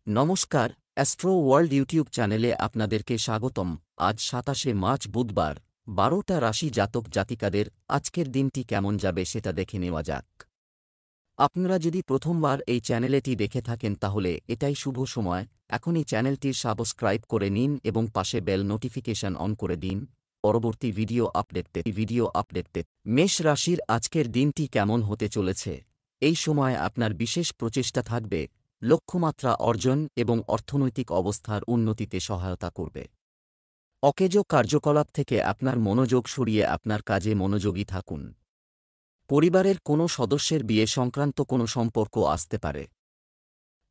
নমস্কার, astro world YouTube চ্যানেলে আপনাদেরকে স্বাগতম। আজ ২৭শে মার্চ বুধবার, ১২টা রাশি জাতক জাতিকাদের আজকের দিনটি কেমন যাবে সেটা দেখে নেওয়া যাক। আপনারা যদি প্রথমবার এই চ্যানেলটি দেখে থাকেন তাহলে এটাই শুভ সময়। এখনই চ্যানেলটির সাবস্ক্রাইব করে নিন এবং পাশে বেল নোটিফিকেশন অন করে দিন পরবর্তী ভিডিও আপডেট পেতে। মেষ রাশির আজকের দিনটি কেমন হতে চলেছে? এই সময় আপনার বিশেষ প্রচেষ্টা থাকবে লক্ষ্যমাত্রা অর্জন এবং অর্থনৈতিক অবস্থার উন্নতিতে সহায়তা করবে। অকেজ কার্যকলাপ থেকে আপনার মনোযোগ সরিয়ে আপনার কাজে মনোযোগী থাকুন। পরিবারের কোনো সদস্যের বিয়ে সংক্রান্ত কোনো সম্পর্ক আসতে পারে।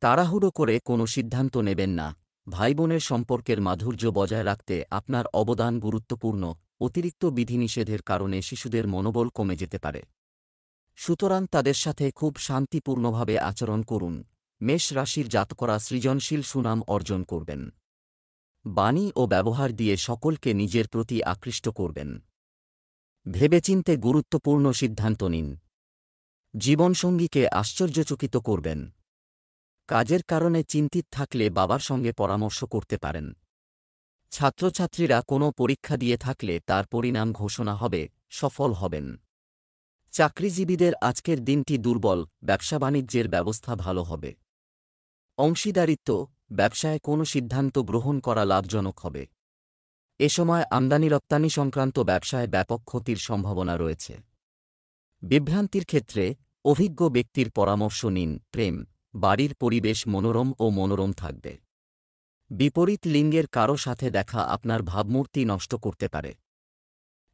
তাড়াহুড়ো করে কোনো সিদ্ধান্ত নেবেন না। ভাইবোনের সম্পর্কের মাধুর্য বজায় রাখতে আপনার অবদান গুরুত্বপূর্ণ। অতিরিক্ত বিধিনিষেধের কারণে শিশুদের মনোবল কমে যেতে পারে। সুতরাং তাদের সাথে খুব শান্তিপূর্ণভাবে আচরণ করুন। মেষ রাশির জাতকরা সৃজনশীল সুনাম অর্জন করবেন। বাণী ও ব্যবহার দিয়ে সকলকে নিজের প্রতি আকৃষ্ট করবেন। ভেবেচিন্তে গুরুত্বপূর্ণ সিদ্ধান্ত নিন। জীবনসঙ্গীকে আশ্চর্যচকিত করবেন। কাজের কারণে চিন্তিত থাকলে বাবার সঙ্গে পরামর্শ করতে পারেন। ছাত্রছাত্রীরা কোনো পরীক্ষা দিয়ে থাকলে তার পরিণাম ঘোষণা হবে, সফল হবেন। চাকরিজীবীদের আজকের দিনটি দুর্বল, ব্যবসা বাণিজ্যের ব্যবস্থা ভালো হবে। অংশীদারিত্ব, ব্যবসায় কোনো সিদ্ধান্ত গ্রহণ করা লাভজনক হবে। এ সময় আমদানি রপ্তানি সংক্রান্ত ব্যবসায় ব্যাপক ক্ষতির সম্ভাবনা রয়েছে। বিভ্রান্তির ক্ষেত্রে অভিজ্ঞ ব্যক্তির পরামর্শ নিন। প্রেম, বাড়ির পরিবেশ মনোরম থাকবে। বিপরীত লিঙ্গের কারো সাথে দেখা আপনার ভাবমূর্তি নষ্ট করতে পারে।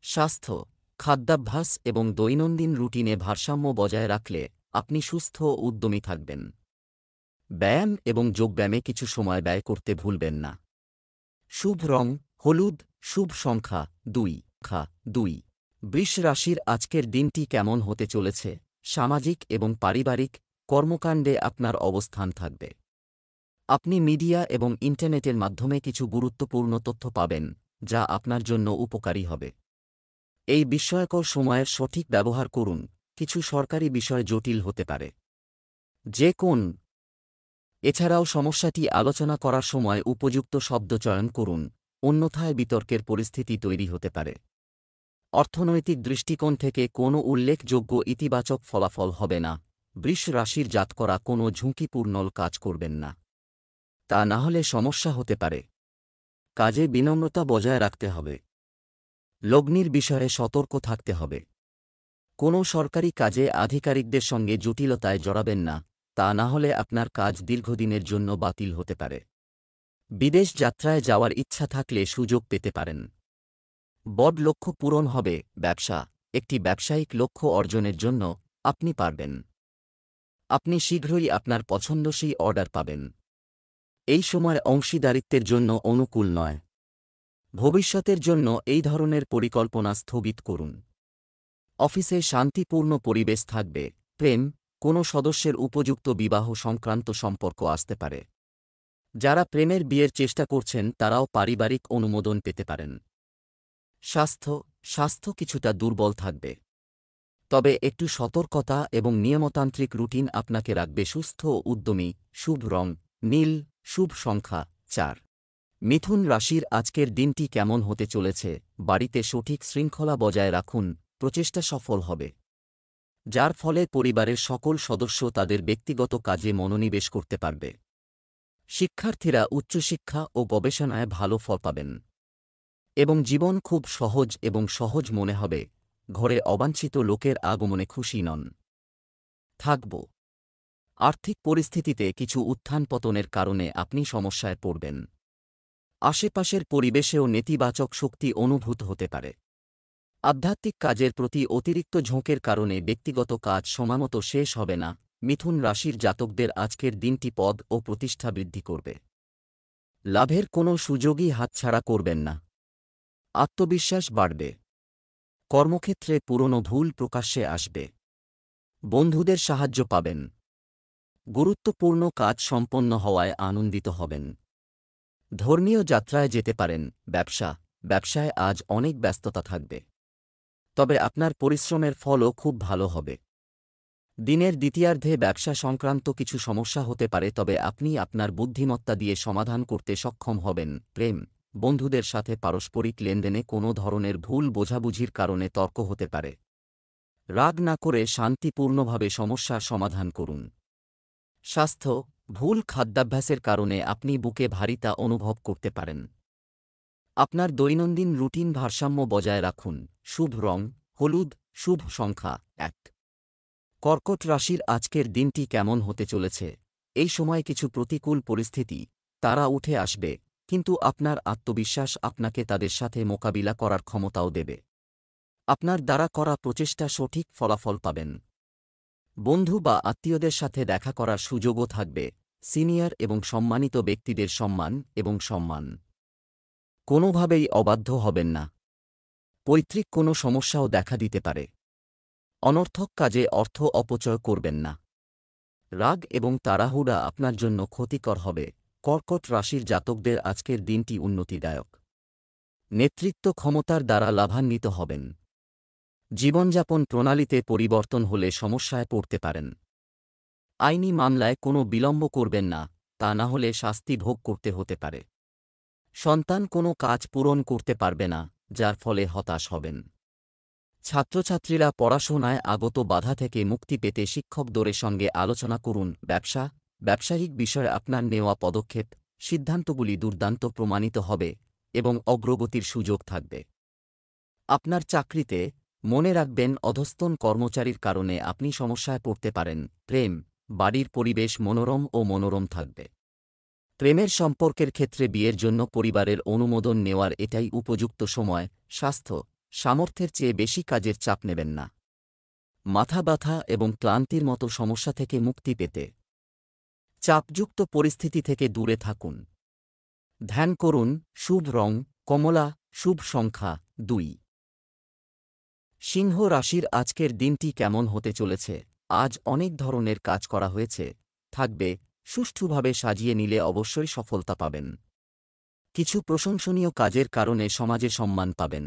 স্বাস্থ্য, খাদ্যাভ্যাস এবং দৈনন্দিন রুটিনে ভারসাম্য বজায় রাখলে আপনি সুস্থ ও উদ্যমী থাকবেন। ব্যায়াম এবং যোগব্যায়ামে কিছু সময় ব্যয় করতে ভুলবেন না। শুভ রং হলুদ, শুভ সংখ্যা ২। বৃষ রাশির আজকের দিনটি কেমন হতে চলেছে? সামাজিক এবং পারিবারিক কর্মকাণ্ডে আপনার অবস্থান থাকবে। আপনি মিডিয়া এবং ইন্টারনেটের মাধ্যমে কিছু গুরুত্বপূর্ণ তথ্য পাবেন, যা আপনার জন্য উপকারী হবে। এই বিস্ময়কর সময়ের সঠিক ব্যবহার করুন। কিছু সরকারি বিষয় জটিল হতে পারে। এছাড়াও সমস্যাটি আলোচনা করার সময় উপযুক্ত শব্দ চয়ন করুন, অন্যথায় বিতর্কের পরিস্থিতি তৈরি হতে পারে। অর্থনৈতিক দৃষ্টিকোণ থেকে কোনো উল্লেখযোগ্য ইতিবাচক ফলাফল হবে না। বৃষ রাশির জাতকরা কোনো ঝুঁকিপূর্ণ কাজ করবেন না। তা না হলে সমস্যা হতে পারে। কাজে বিনম্রতা বজায় রাখতে হবে। লগ্নির বিষয়ে সতর্ক থাকতে হবে। কোনো সরকারি কাজে আধিকারিকদের সঙ্গে জটিলতায় জড়াবেন না, তা না হলে আপনার কাজ দীর্ঘদিনের জন্য বাতিল হতে পারে। বিদেশ যাত্রায় যাওয়ার ইচ্ছা থাকলে সুযোগ পেতে পারেন। বড় লক্ষ্য পূরণ হবে। ব্যবসা, একটি ব্যবসায়িক লক্ষ্য অর্জনের জন্য আপনি পারবেন। আপনি শীঘ্রই আপনার পছন্দসই অর্ডার পাবেন। এই সময় অংশীদারিত্বের জন্য অনুকূল নয়। ভবিষ্যতের জন্য এই ধরনের পরিকল্পনা স্থগিত করুন। অফিসে শান্তিপূর্ণ পরিবেশ থাকবে। প্রেম, কোনো সদস্যের উপযুক্ত বিবাহ সংক্রান্ত সম্পর্ক আসতে পারে। যারা প্রেমের বিয়ের চেষ্টা করছেন তারাও পারিবারিক অনুমোদন পেতে পারেন। স্বাস্থ্য কিছুটা দুর্বল থাকবে। তবে একটু সতর্কতা এবং নিয়মতান্ত্রিক রুটিন আপনাকে রাখবে সুস্থ ও উদ্যমী। শুভ রং নীল, শুভ সংখ্যা ৪। মিথুন রাশির আজকের দিনটি কেমন হতে চলেছে? বাড়িতে সঠিক শৃঙ্খলা বজায় রাখুন, প্রচেষ্টা সফল হবে। যার ফলে পরিবারের সকল সদস্য তাদের ব্যক্তিগত কাজে মনোনিবেশ করতে পারবে। শিক্ষার্থীরা উচ্চশিক্ষা ও গবেষণায় ভালো ফল পাবেন এবং জীবন খুব সহজ মনে হবে। ঘরে অবাঞ্ছিত লোকের আগমনে খুশি নন। আর্থিক পরিস্থিতিতে কিছু উত্থান পতনের কারণে আপনি সমস্যায় পড়বেন। আশেপাশের পরিবেশেও নেতিবাচক শক্তি অনুভূত হতে পারে। আধ্যাত্মিক কাজের প্রতি অতিরিক্ত ঝোঁকের কারণে ব্যক্তিগত কাজ সময়মতো শেষ হবে না। মিথুন রাশির জাতকদের আজকের দিনটি পদ ও প্রতিষ্ঠা বৃদ্ধি করবে। লাভের কোনো সুযোগই হাতছাড়া করবেন না। আত্মবিশ্বাস বাড়বে। কর্মক্ষেত্রে পুরনো ভুল প্রকাশ্যে আসবে। বন্ধুদের সাহায্য পাবেন। গুরুত্বপূর্ণ কাজ সম্পন্ন হওয়ায় আনন্দিত হবেন। ধর্মীয় যাত্রায় যেতে পারেন। ব্যবসায় আজ অনেক ব্যস্ততা থাকবে। তবে আপনার পরিশ্রমের ফলও খুব ভালো হবে। দিনের দ্বিতীয়ার্ধে ব্যবসা সংক্রান্ত কিছু সমস্যা হতে পারে, তবে আপনি আপনার বুদ্ধিমত্তা দিয়ে সমাধান করতে সক্ষম হবেন। প্রেম, বন্ধুদের সাথে পারস্পরিক লেনদেনে কোনো ধরনের ভুল বোঝাবুঝির কারণে তর্ক হতে পারে। রাগ না করে শান্তিপূর্ণভাবে সমস্যার সমাধান করুন। স্বাস্থ্য, ভুল খাদ্যাভ্যাসের কারণে আপনি বুকে ভারিতা অনুভব করতে পারেন। আপনার দৈনন্দিন রুটিন ভারসাম্য বজায় রাখুন। শুভ রং হলুদ, শুভ সংখ্যা ১। কর্কট রাশির আজকের দিনটি কেমন হতে চলেছে? এই সময় কিছু প্রতিকূল পরিস্থিতি তারা উঠে আসবে, কিন্তু আপনার আত্মবিশ্বাস আপনাকে তাদের সাথে মোকাবিলা করার ক্ষমতাও দেবে। আপনার দ্বারা করা প্রচেষ্টা সঠিক ফলাফল পাবেন। বন্ধু বা আত্মীয়দের সাথে দেখা করার সুযোগও থাকবে। সিনিয়র এবং সম্মানিত ব্যক্তিদের সম্মান। কোনোভাবেই অবাধ্য হবেন না। পৈতৃক কোনো সমস্যাও দেখা দিতে পারে। অনর্থক কাজে অর্থ অপচয় করবেন না। রাগ এবং তাড়াহুড়া আপনার জন্য ক্ষতিকর হবে। কর্কট রাশির জাতকদের আজকের দিনটি উন্নতিদায়ক। নেতৃত্ব ক্ষমতার দ্বারা লাভান্বিত হবেন। জীবনযাপন প্রণালীতে পরিবর্তন হলে সমস্যায় পড়তে পারেন। আইনি মামলায় কোনো বিলম্ব করবেন না, তা না হলে শাস্তি ভোগ করতে হতে পারে। সন্তান কোনো কাজ পূরণ করতে পারবে না, যার ফলে হতাশ হবেন। ছাত্রছাত্রীরা পড়াশোনায় আগত বাধা থেকে মুক্তি পেতে শিক্ষকদের সঙ্গে আলোচনা করুন। ব্যবসায়িক বিষয়ে আপনার নেওয়া পদক্ষেপ, সিদ্ধান্তগুলি দুর্দান্ত প্রমাণিত হবে এবং অগ্রগতির সুযোগ থাকবে। আপনার চাকরিতে মনে রাখবেন, অধস্তন কর্মচারীর কারণে আপনি সমস্যায় পড়তে পারেন। প্রেম, বাড়ির পরিবেশ মনোরম থাকবে। প্রেমের সম্পর্কের ক্ষেত্রে বিয়ের জন্য পরিবারের অনুমোদন নেওয়ার এটাই উপযুক্ত সময়। স্বাস্থ্য, সামর্থ্যের চেয়ে বেশি কাজের চাপ নেবেন না। মাথা ব্যথা এবং ক্লান্তির মতো সমস্যা থেকে মুক্তি পেতে চাপযুক্ত পরিস্থিতি থেকে দূরে থাকুন। ধ্যান করুন। শুভ রং কমলা, শুভ সংখ্যা ২। সিংহ রাশির আজকের দিনটি কেমন হতে চলেছে? আজ অনেক ধরনের কাজ করা থাকবে। সুষ্ঠুভাবে সাজিয়ে নিলে অবশ্যই সফলতা পাবেন। কিছু প্রশংসনীয় কাজের কারণে সমাজে সম্মান পাবেন।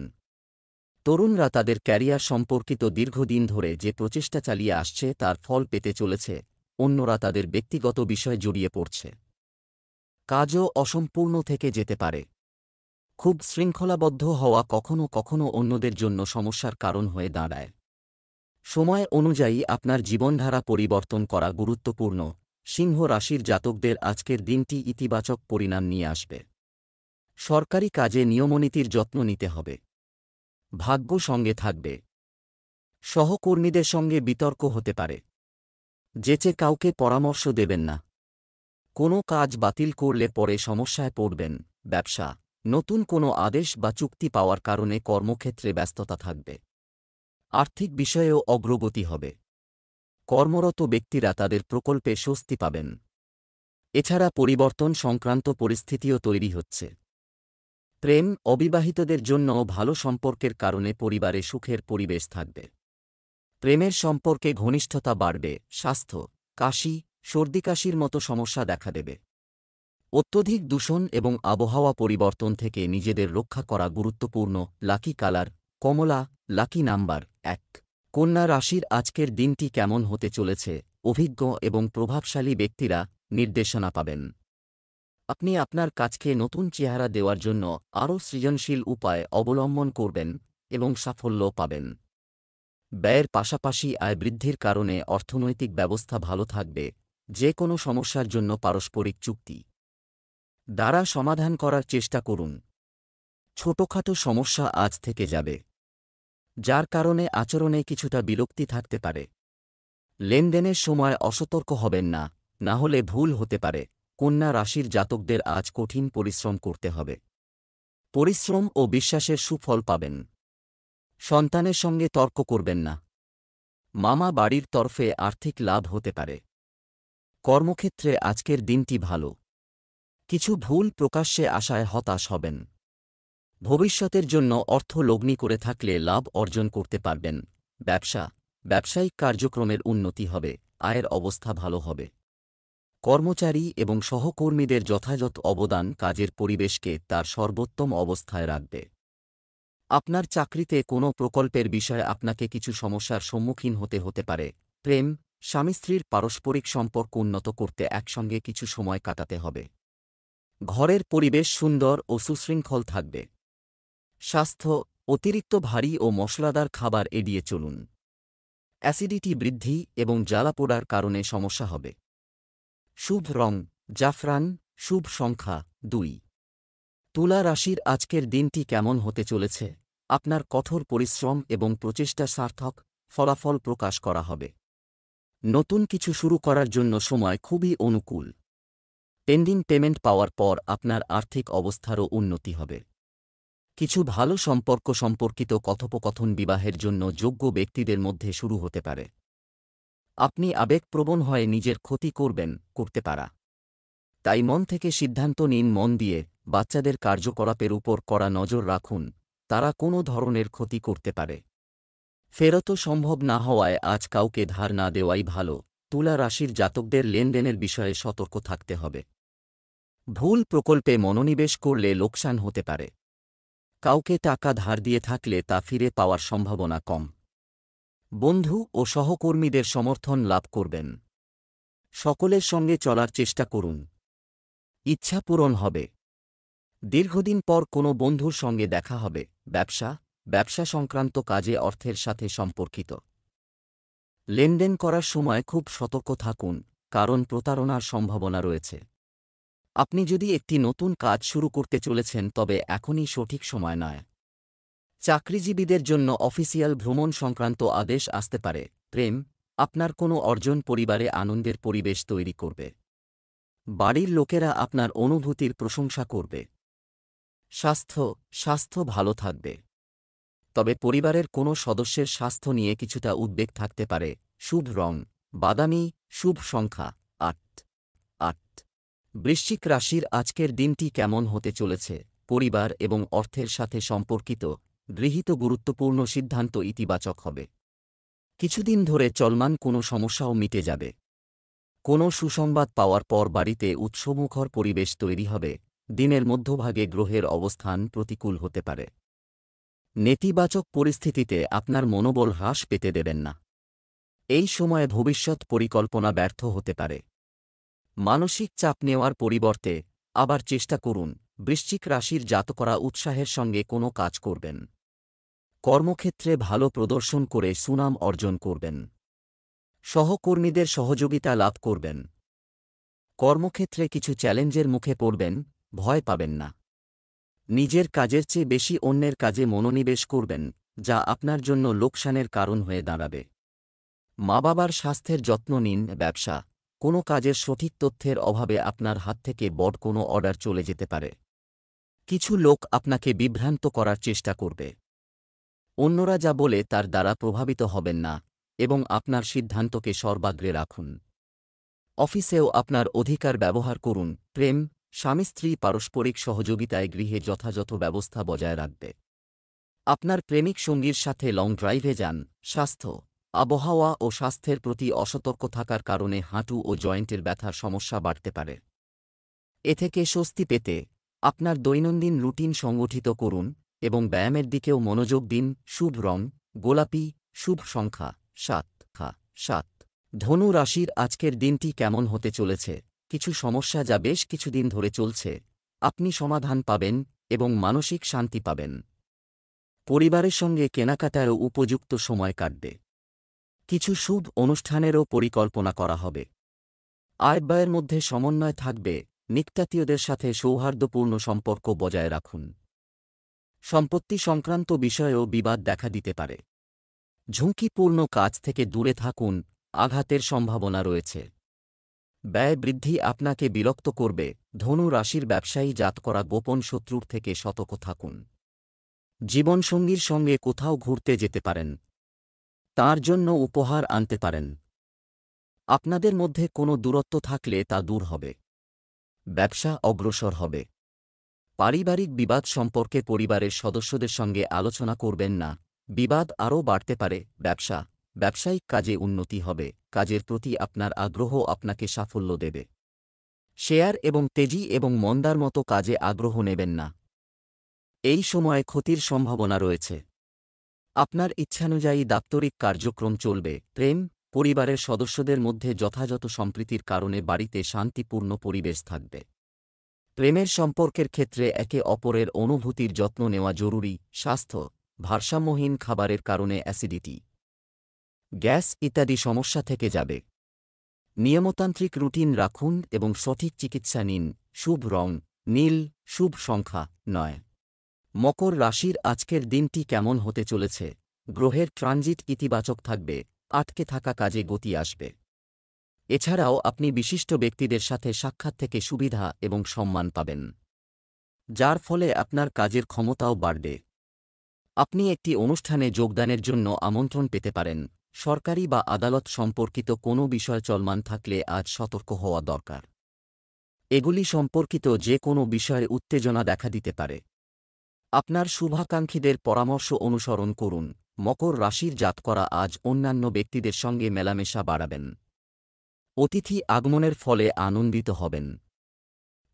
তরুণরা তাদের ক্যারিয়ার সম্পর্কিত দীর্ঘদিন ধরে যে প্রচেষ্টা চালিয়ে আসছে তার ফল পেতে চলেছে। অন্যরা তাদের ব্যক্তিগত বিষয়ে জড়িয়ে পড়ছে। কাজও অসম্পূর্ণ থেকে যেতে পারে। খুব শৃঙ্খলাবদ্ধ হওয়া কখনও কখনও অন্যদের জন্য সমস্যার কারণ হয়ে দাঁড়ায়। সময় অনুযায়ী আপনার জীবনধারা পরিবর্তন করা গুরুত্বপূর্ণ। সিংহ রাশির জাতকদের আজকের দিনটি ইতিবাচক পরিণাম নিয়ে আসবে। সরকারি কাজে নিয়মনীতির যত্ন নিতে হবে। ভাগ্য সঙ্গে থাকবে। সহকর্মীদের সঙ্গে বিতর্ক হতে পারে। যেচে কাউকে পরামর্শ দেবেন না। কোনো কাজ বাতিল করলে পরে সমস্যায় পড়বেন। ব্যবসা, নতুন কোনো আদেশ বা চুক্তি পাওয়ার কারণে কর্মক্ষেত্রে ব্যস্ততা থাকবে। আর্থিক বিষয়েও অগ্রগতি হবে। কর্মরত ব্যক্তিরা তাদের প্রকল্পে স্বস্তি পাবেন। এছাড়া পরিবর্তন সংক্রান্ত পরিস্থিতিও তৈরি হচ্ছে। প্রেম, অবিবাহিতদের জন্য ভালো সম্পর্কের কারণে পরিবারে সুখের পরিবেশ থাকবে। প্রেমের সম্পর্কে ঘনিষ্ঠতা বাড়বে। স্বাস্থ্য, কাশি, সর্দিকাশির মতো সমস্যা দেখা দেবে। অত্যধিক দূষণ এবং আবহাওয়া পরিবর্তন থেকে নিজেদের রক্ষা করা গুরুত্বপূর্ণ। লাকি কালার কমলা, লাকি নাম্বার ১। কন্যা রাশির আজকের দিনটি কেমন হতে চলেছে? অভিজ্ঞ এবং প্রভাবশালী ব্যক্তিরা নির্দেশনা পাবেন। আপনি আপনার কাজকে নতুন চেহারা দেওয়ার জন্য আরও সৃজনশীল উপায় অবলম্বন করবেন এবং সাফল্য পাবেন। ব্যয়ের পাশাপাশি আয় বৃদ্ধির কারণে অর্থনৈতিক ব্যবস্থা ভালো থাকবে। যে কোনো সমস্যার জন্য পারস্পরিক চুক্তি দ্বারা সমাধান করার চেষ্টা করুন। ছোটখাটো সমস্যা আজ থেকে যাবে, যার কারণে আচরণে কিছুটা বিরক্তি থাকতে পারে। লেনদেনের সময় অসতর্ক হবেন না, না হলে ভুল হতে পারে। কন্যা রাশির জাতকদের আজ কঠিন পরিশ্রম করতে হবে। পরিশ্রম ও বিশ্বাসের সুফল পাবেন। সন্তানের সঙ্গে তর্ক করবেন না। মামা বাড়ির তরফে আর্থিক লাভ হতে পারে। কর্মক্ষেত্রে আজকের দিনটি ভালো। কিছু ভুল প্রকাশ্যে আসায় হতাশ হবেন। ভবিষ্যতের জন্য অর্থ লগ্নি করে থাকলে লাভ অর্জন করতে পারবেন। ব্যবসায়িক কার্যক্রমের উন্নতি হবে। আয়ের অবস্থা ভালো হবে। কর্মচারী এবং সহকর্মীদের যথাযথ অবদান কাজের পরিবেশকে তার সর্বোত্তম অবস্থায় রাখবে। আপনার চাকরিতে কোনো প্রকল্পের বিষয়ে আপনাকে কিছু সমস্যার সম্মুখীন হতে পারে। প্রেম, স্বামী স্ত্রীর পারস্পরিক সম্পর্ক উন্নত করতে একসঙ্গে কিছু সময় কাটাতে হবে। ঘরের পরিবেশ সুন্দর ও সুশৃঙ্খল থাকবে। স্বাস্থ্য, অতিরিক্ত ভারী ও মশলাদার খাবার এড়িয়ে চলুন। অ্যাসিডিটি বৃদ্ধি এবং জ্বালাপোড়ার কারণে সমস্যা হবে। শুভ রং জাফরান, শুভ সংখ্যা 2। তুলা রাশির আজকের দিনটি কেমন হতে চলেছে? আপনার কঠোর পরিশ্রম এবং প্রচেষ্টা সার্থক, ফলাফল প্রকাশ করা হবে। নতুন কিছু শুরু করার জন্য সময় খুবই অনুকূল। পেন্ডিং পেমেন্ট পাওয়ার পর আপনার আর্থিক অবস্থারও উন্নতি হবে। কিছু ভালো সম্পর্ক সম্পর্কিত কথোপকথন বিবাহের জন্য যোগ্য ব্যক্তিদের মধ্যে শুরু হতে পারে। আপনি আবেগপ্রবণ হয়ে নিজের ক্ষতি করতে পারা। তাই মন থেকে সিদ্ধান্ত নিন। মন দিয়ে বাচ্চাদের কার্যকলাপের উপর কড়া নজর রাখুন, তারা কোনো ধরনের ক্ষতি করতে পারে। ফেরতও সম্ভব না হওয়ায় আজ কাউকে ধার না দেওয়াই ভালো। তুলা রাশির জাতকদের লেনদেনের বিষয়ে সতর্ক থাকতে হবে। ভুল প্রকল্পে মনোনিবেশ করলে লোকসান হতে পারে। কাউকে টাকা ধার দিয়ে থাকলে তা ফিরে পাওয়ার সম্ভাবনা কম। বন্ধু ও সহকর্মীদের সমর্থন লাভ করবেন। সকলের সঙ্গে চলার চেষ্টা করুন। ইচ্ছা পূরণ হবে। দীর্ঘদিন পর কোনো বন্ধুর সঙ্গে দেখা হবে। ব্যবসা সংক্রান্ত কাজে অর্থের সাথে সম্পর্কিত। লেনদেন করার সময় খুব সতর্ক থাকুন, কারণ প্রতারণার সম্ভাবনা রয়েছে। আপনি যদি একটি নতুন কাজ শুরু করতে চলেছেন তবে এখনই সঠিক সময় নয়। চাকরিজীবীদের জন্য অফিসিয়াল ভ্রমণ সংক্রান্ত আদেশ আসতে পারে। প্রেম, আপনার কোনো অর্জন পরিবারে আনন্দের পরিবেশ তৈরি করবে। বাড়ির লোকেরা আপনার অনুভূতির প্রশংসা করবে। স্বাস্থ্য ভালো থাকবে, তবে পরিবারের কোনো সদস্যের স্বাস্থ্য নিয়ে কিছুটা উদ্বেগ থাকতে পারে। শুভ রং বাদামি, শুভ সংখ্যা 8। বৃশ্চিক রাশির আজকের দিনটি কেমন হতে চলেছে? পরিবার এবং অর্থের সাথে সম্পর্কিত গৃহীত গুরুত্বপূর্ণ সিদ্ধান্ত ইতিবাচক হবে। কিছুদিন ধরে চলমান কোনো সমস্যাও মিটে যাবে। কোনো সুসংবাদ পাওয়ার পর বাড়িতে উৎসমুখর পরিবেশ তৈরি হবে। দিনের মধ্যভাগে গ্রহের অবস্থান প্রতিকূল হতে পারে। নেতিবাচক পরিস্থিতিতে আপনার মনোবল হ্রাস পেতে দেবেন না। এই সময়ে ভবিষ্যৎ পরিকল্পনা ব্যর্থ হতে পারে। মানসিক চাপ নেওয়ার পরিবর্তে আবার চেষ্টা করুন। বৃশ্চিক রাশির জাতকরা উৎসাহের সঙ্গে কোনো কাজ করবেন। কর্মক্ষেত্রে ভালো প্রদর্শন করে সুনাম অর্জন করবেন। সহকর্মীদের সহযোগিতা লাভ করবেন। কর্মক্ষেত্রে কিছু চ্যালেঞ্জের মুখে পড়বেন, ভয় পাবেন না। নিজের কাজের চেয়ে বেশি অন্যের কাজে মনোনিবেশ করবেন, যা আপনার জন্য লোকসানের কারণ হয়ে দাঁড়াবে। মা-বাবার স্বাস্থ্যের যত্ন নিন। ব্যবসা, কোনো কাজের সঠিক তথ্যের অভাবে আপনার হাত থেকে বড় কোনো অর্ডার চলে যেতে পারে। কিছু লোক আপনাকে বিভ্রান্ত করার চেষ্টা করবে। অন্যরা যা বলে তার দ্বারা প্রভাবিত হবেন না এবং আপনার সিদ্ধান্তকে সর্বাগ্রে রাখুন। অফিসেও আপনার অধিকার ব্যবহার করুন। প্রেম, স্বামী স্ত্রী পারস্পরিক সহযোগিতায় গৃহে যথাযথ ব্যবস্থা বজায় রাখবে। আপনার প্রেমিক সঙ্গীর সাথে লং ড্রাইভে যান। স্বাস্থ্য, আবহাওয়া ও স্বাস্থ্যের প্রতি অসতর্ক থাকার কারণে হাঁটু ও জয়েন্টের ব্যথার সমস্যা বাড়তে পারে। এ থেকে স্বস্তি পেতে আপনার দৈনন্দিন রুটিন সংগঠিত করুন এবং ব্যায়ামের দিকেও মনোযোগ দিন। শুভ রং গোলাপি, শুভ সংখ্যা 7। ধনু রাশির আজকের দিনটি কেমন হতে চলেছে? কিছু সমস্যা যা বেশ কিছুদিন ধরে চলছে, আপনি সমাধান পাবেন এবং মানসিক শান্তি পাবেন। পরিবারের সঙ্গে কেনাকাটারও উপযুক্ত সময় কাটবে। কিছু শুভ অনুষ্ঠানেরও পরিকল্পনা করা হবে। আয় ব্যয়ের মধ্যে সমন্বয় থাকবে। নিকটাত্মীয়দের সাথে সৌহার্দ্যপূর্ণ সম্পর্ক বজায় রাখুন। সম্পত্তি সংক্রান্ত বিষয়েও বিবাদ দেখা দিতে পারে। ঝুঁকিপূর্ণ কাজ থেকে দূরে থাকুন, আঘাতের সম্ভাবনা রয়েছে। ব্যয় বৃদ্ধি আপনাকে বিরক্ত করবে। ধনু রাশির ব্যবসায়ী জাতকরা গোপন শত্রুর থেকে সতর্ক থাকুন। জীবনসঙ্গীর সঙ্গে কোথাও ঘুরতে যেতে পারেন। তার জন্য উপহার আনতে পারেন। আপনাদের মধ্যে কোনো দূরত্ব থাকলে তা দূর হবে। ব্যবসা অগ্রসর হবে। পারিবারিক বিবাদ সম্পর্কে পরিবারের সদস্যদের সঙ্গে আলোচনা করবেন না, বিবাদ আরও বাড়তে পারে। ব্যবসায়িক কাজে উন্নতি হবে। কাজের প্রতি আপনার আগ্রহ আপনাকে সাফল্য দেবে। শেয়ার এবং তেজি এবং মন্দার মতো কাজে আগ্রহ নেবেন না। এই সময়ে ক্ষতির সম্ভাবনা রয়েছে। আপনার ইচ্ছানুযায়ী দাপ্তরিক কার্যক্রম চলবে। প্রেম, পরিবারের সদস্যদের মধ্যে যথাযথ সম্প্রীতির কারণে বাড়িতে শান্তিপূর্ণ পরিবেশ থাকবে। প্রেমের সম্পর্কের ক্ষেত্রে একে অপরের অনুভূতির যত্ন নেওয়া জরুরি। স্বাস্থ্য, ভারসাম্যহীন খাবারের কারণে অ্যাসিডিটি, গ্যাস ইত্যাদি সমস্যা থেকে যাবে। নিয়মতান্ত্রিক রুটিন রাখুন এবং সঠিক চিকিৎসা নিন। শুভ রং নীল, শুভ সংখ্যা ৯। মকর রাশির আজকের দিনটি কেমন হতে চলেছে? গ্রহের ট্রানজিট ইতিবাচক থাকবে, আটকে থাকা কাজে গতি আসবে। এছাড়াও আপনি বিশিষ্ট ব্যক্তিদের সাথে সাক্ষাৎ থেকে সুবিধা এবং সম্মান পাবেন, যার ফলে আপনার কাজের ক্ষমতাও বাড়বে। আপনি একটি অনুষ্ঠানে যোগদানের জন্য আমন্ত্রণ পেতে পারেন। সরকারি বা আদালত সম্পর্কিত কোনো বিষয় চলমান থাকলে আজ সতর্ক হওয়া দরকার। এগুলি সম্পর্কিত যে কোনো বিষয়ে উত্তেজনা দেখা দিতে পারে। আপনার শুভাকাঙ্ক্ষীদের পরামর্শ অনুসরণ করুন। মকর রাশির জাতকরা আজ অন্যান্য ব্যক্তিদের সঙ্গে মেলামেশা বাড়াবেন। অতিথি আগমনের ফলে আনন্দিত হবেন।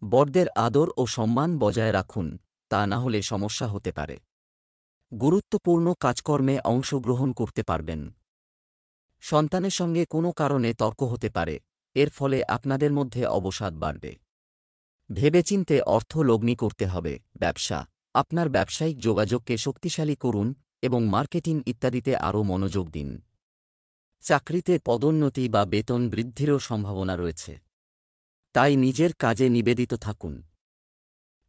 বড়দের আদর ও সম্মান বজায় রাখুন, তা না হলে সমস্যা হতে পারে। গুরুত্বপূর্ণ কাজকর্মে অংশগ্রহণ করতে পারবেন। সন্তানের সঙ্গে কোনো কারণে তর্ক হতে পারে, এর ফলে আপনাদের মধ্যে অবসাদ বাড়বে। ভেবেচিন্তে অর্থ লগ্নি করতে হবে। ব্যবসা, আপনার ব্যবসায়িক যোগাযোগকে শক্তিশালী করুন এবং মার্কেটিং ইত্যাদিতে আরও মনোযোগ দিন। চাকরিতে পদোন্নতি বা বেতন বৃদ্ধিরও সম্ভাবনা রয়েছে, তাই নিজের কাজে নিবেদিত থাকুন।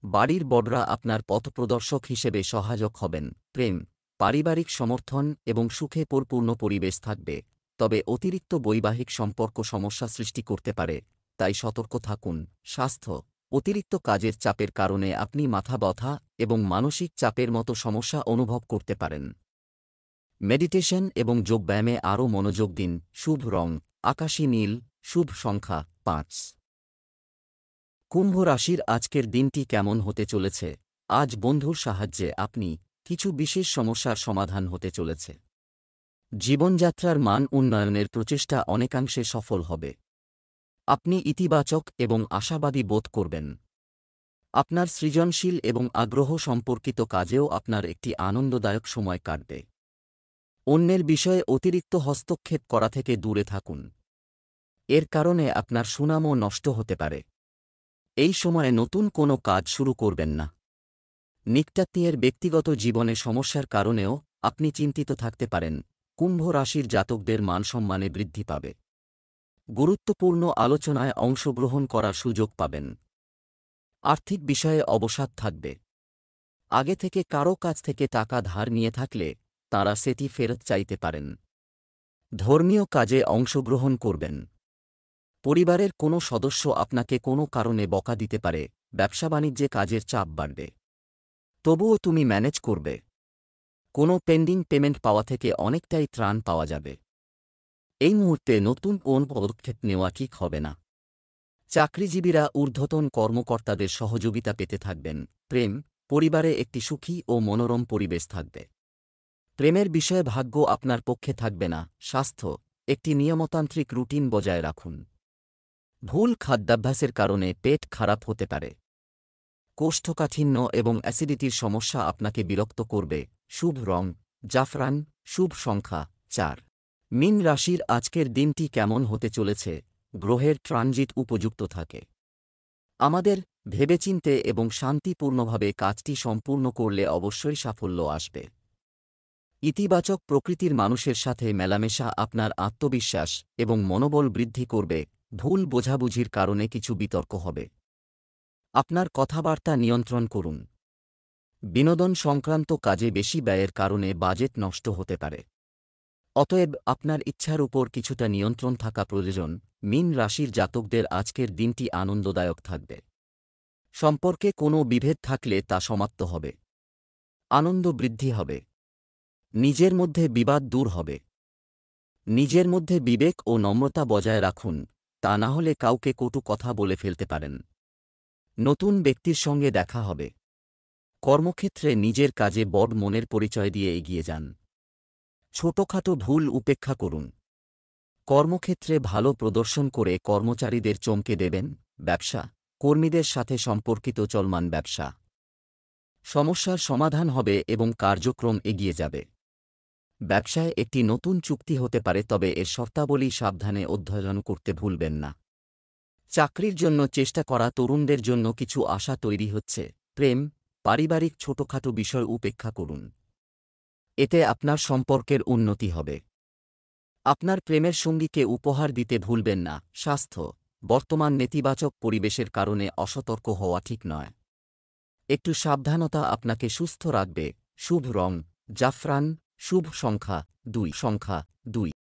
বাড়ির বড়রা আপনার পথপ্রদর্শক হিসেবে সহায়ক হবেন। প্রেম, পারিবারিক সমর্থন এবং সুখে পরিপূর্ণ পরিবেশ থাকবে, তবে অতিরিক্ত বৈবাহিক সম্পর্ক সমস্যা সৃষ্টি করতে পারে, তাই সতর্ক থাকুন। স্বাস্থ্য, অতিরিক্ত কাজের চাপের কারণে আপনি মাথা ব্যথা এবং মানসিক চাপের মতো সমস্যা অনুভব করতে পারেন। মেডিটেশন এবং যোগব্যায়ামে আরও মনোযোগ দিন। শুভ রং আকাশী নীল, শুভ সংখ্যা ৫। কুম্ভ রাশির আজকের দিনটি কেমন হতে চলেছে? আজ বন্ধুর সাহায্যে আপনি কিছু বিশেষ সমস্যার সমাধান হতে চলেছে। জীবনযাত্রার মান উন্নয়নের প্রচেষ্টা অনেকাংশে সফল হবে। আপনি ইতিবাচক এবং আশাবাদী বোধ করবেন। আপনার সৃজনশীল এবং আগ্রহ সম্পর্কিত কাজেও আপনার একটি আনন্দদায়ক সময় কাটবে। অন্যের বিষয়ে অতিরিক্ত হস্তক্ষেপ করা থেকে দূরে থাকুন, এর কারণে আপনার সুনামও নষ্ট হতে পারে। এই সময়ে নতুন কোনো কাজ শুরু করবেন না। নিকটাত্মীয়ের ব্যক্তিগত জীবনে সমস্যার কারণেও আপনি চিন্তিত থাকতে পারেন। কুম্ভ রাশির জাতকদের মানসম্মানে বৃদ্ধি পাবে। গুরুত্বপূর্ণ আলোচনায় অংশগ্রহণ করার সুযোগ পাবেন। আর্থিক বিষয়ে অবসাদ থাকবে। আগে থেকে কারও কাছ থেকে টাকা ধার নিয়ে থাকলে তাঁরা সেটি ফেরত চাইতে পারেন। ধর্মীয় কাজে অংশগ্রহণ করবেন। পরিবারের কোনো সদস্য আপনাকে কোনো কারণে বকা দিতে পারে। ব্যবসা বাণিজ্যে কাজের চাপ বাড়বে, তবুও তুমি ম্যানেজ করবে। কোনো পেন্ডিং পেমেন্ট পাওয়া থেকে অনেকটাই ত্রাণ পাওয়া যাবে। এই মুহূর্তে নতুন কোন পদক্ষেপ নেওয়া ঠিক হবে না। চাকরিজীবীরা ঊর্ধ্বতন কর্মকর্তাদের সহযোগিতা পেতে থাকবেন। প্রেম, পরিবারে একটি সুখী ও মনোরম পরিবেশ থাকবে। প্রেমের বিষয়ে ভাগ্য আপনার পক্ষে থাকবে না। স্বাস্থ্য, একটি নিয়মতান্ত্রিক রুটিন বজায় রাখুন। ভুল খাদ্যাভ্যাসের কারণে পেট খারাপ হতে পারে। কোষ্ঠকাঠিন্য এবং অ্যাসিডিটির সমস্যা আপনাকে বিরক্ত করবে। শুভ রং জাফরান, শুভ সংখ্যা ৪। মীন রাশির আজকের দিনটি কেমন হতে চলেছে? গ্রহের ট্রানজিট উপযুক্ত থাকে। আমাদের ভেবেচিন্তে এবং শান্তিপূর্ণভাবে কাজটি সম্পূর্ণ করলে অবশ্যই সাফল্য আসবে। ইতিবাচক প্রকৃতির মানুষের সাথে মেলামেশা আপনার আত্মবিশ্বাস এবং মনোবল বৃদ্ধি করবে। ভুল বোঝাবুঝির কারণে কিছু বিতর্ক হবে। আপনার কথাবার্তা নিয়ন্ত্রণ করুন। বিনোদন সংক্রান্ত কাজে বেশি ব্যয়ের কারণে বাজেট নষ্ট হতে পারে। অতএব আপনার ইচ্ছার উপর কিছুটা নিয়ন্ত্রণ থাকা প্রয়োজন। মীন রাশির জাতকদের আজকের দিনটি আনন্দদায়ক থাকবে। সম্পর্কে কোনো বিভেদ থাকলে তা সমাপ্ত হবে। আনন্দ বৃদ্ধি হবে। নিজের মধ্যে বিবাদ দূর হবে। নিজের মধ্যে বিবেক ও নম্রতা বজায় রাখুন, তা না হলে কাউকে কটু কথা বলে ফেলতে পারেন। নতুন ব্যক্তির সঙ্গে দেখা হবে। কর্মক্ষেত্রে নিজের কাজে বড় মনের পরিচয় দিয়ে এগিয়ে যান। ছোটখাটো ভুল উপেক্ষা করুন। কর্মক্ষেত্রে ভালো প্রদর্শন করে কর্মচারীদের চমকে দেবেন। ব্যবসা, কর্মীদের সাথে সম্পর্কিত চলমান ব্যবসা সমস্যার সমাধান হবে এবং কার্যক্রম এগিয়ে যাবে। ব্যবসায় একটি নতুন চুক্তি হতে পারে, তবে এর শর্তাবলী সাবধানে অধ্যয়ন করতে ভুলবেন না। চাকরির জন্য চেষ্টা করা তরুণদের জন্য কিছু আশা তৈরি হচ্ছে। প্রেম, পারিবারিক ছোটখাটো বিষয় উপেক্ষা করুন। এতে আপনার সম্পর্কের উন্নতি হবে। আপনার প্রেমের সঙ্গীকে উপহার দিতে ভুলবেন না। স্বাস্থ্য, বর্তমান নেতিবাচক পরিবেশের কারণে অসতর্ক হওয়া ঠিক নয়। একটু সাবধানতা আপনাকে সুস্থ রাখবে। শুভ রং জাফরান, শুভ সংখ্যা 2।